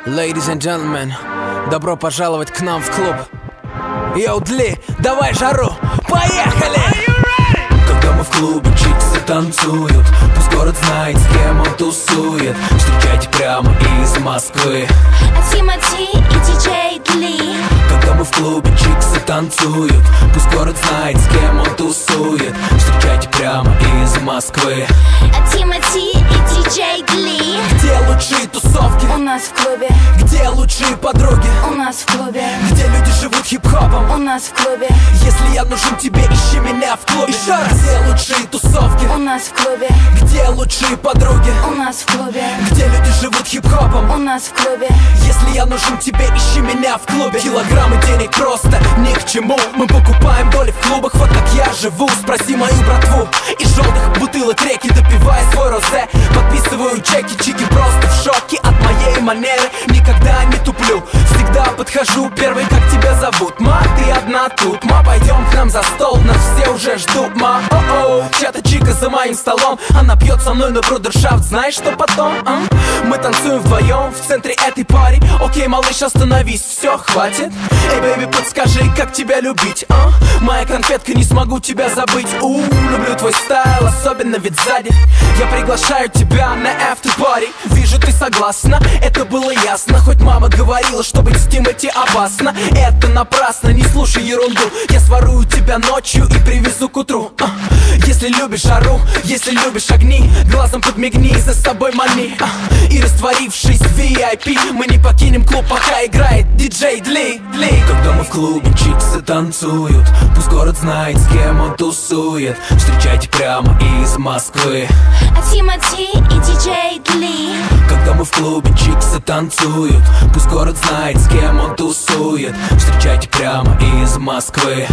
Ladies and gentlemen, добро пожаловать к нам в клуб. Йоу, Дли, давай жару, поехали! Когда мы в клубе, чиксы танцуют, пусть город знает, с кем он тусует. Встречайте прямо из Москвы Тимати и диджей Дли. Когда мы в клубе, чиксы танцуют, пусть город знает, с кем он тусует. Встречайте прямо из Москвы Тимати и диджей Дли. Где лучшие тусовки? У нас в клубе. Где лучшие подруги? У нас в клубе. Где люди живут хип-хопом? У нас в клубе. Если я нужен тебе, ищи меня в клубе. Еще раз. Где лучшие тусовки? У нас в клубе. Где лучшие подруги? У нас в клубе. Где люди живут хип-хопом? У нас в клубе. Если я нужен тебе, ищи меня в клубе. Килограммы денег просто ни к чему. Мы покупаем доли в клубах, вот как я живу. Спроси мою братву. Из желтых бутылок реки допивая свой розе. Подписываю чеки, чики просто в шоке от моей манеры. Никогда не туплю, всегда подхожу первый. Как тебя зовут? Ма, ты одна тут. Ма, пойдем к нам за стол, нас все уже ждут. Ма, о-о, чья-то чика за моим столом. Она пьет со мной на брудершафт, знаешь, что потом? Мы танцуем вдвоем в центре этой пари. Окей, малыш, остановись, все, хватит. Эй, бэйби, подскажи, как тебя любить, Моя конфетка, не смогу тебя забыть. Люблю твой стайл, особенно ведь сзади. Я приглашаю тебя на after party. Вижу, ты согласна, это было ясно. Хоть мама говорила, что быть с Тимати опасно. Это напрасно, не слушай ерунду. Я сворую тебя ночью и привезу к утру. Если любишь жару, если любишь огни, глазом подмигни, за собой мани. И растворившись в VIP, мы не покинем клуб, пока играет диджей Дли. Когда мы в клубе, чиксы танцуют, пусть город знает, с кем он тусует. Встречайте прямо из Москвы Тимати и диджей Дли. Когда мы в клубе, чиксы танцуют, пусть город знает, с кем он тусует. Встречайте прямо из Москвы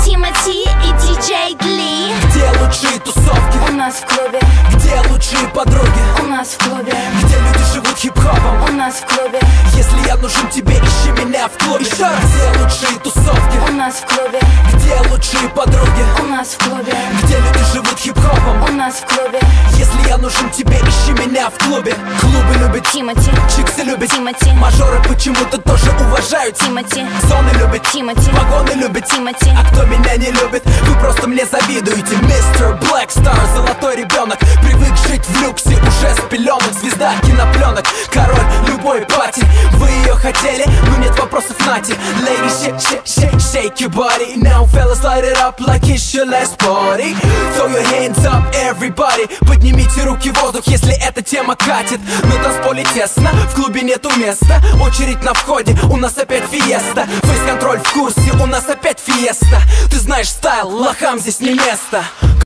Тимати и диджей Дли. Где лучшие тусовки? У нас в клубе. Где лучшие подруги? У нас в клубе. Где люди живут хип-хопом? У нас в клубе. Если я нужен тебе, ищи меня в клубе. Еще раз. Где лучшие тусовки? У нас в клубе. Где лучшие подруги? У нас в клубе. Где люди живут хип-хопом? У нас в клубе. Если я нужен тебе, ищи меня в клубе. Клубы любят Тимати. чиксы любят Тимати. Мажоры почему-то тоже уважают Тимати. Зоны любят Тимати. Погоны любят Тимати. А кто меня не любит, вы просто мне завидуете. Мистер Black Star, золотой ребенок, привык жить в люксе уже с пеленок. Звезда кинопленок, король любой пати. Вы ее хотели, но нет вопросов, нате. Ladies, shake your body. Now fellas, light it up like it's your last party. Throw your hands up, everybody. Поднимите руки в воздух, если эта тема катит. На танцполе тесно, в клубе нету места. Очередь на входе, у нас опять фиеста. Фейс-контроль в курсе, у нас опять фиеста. Ты знаешь стайл, лохам здесь не место.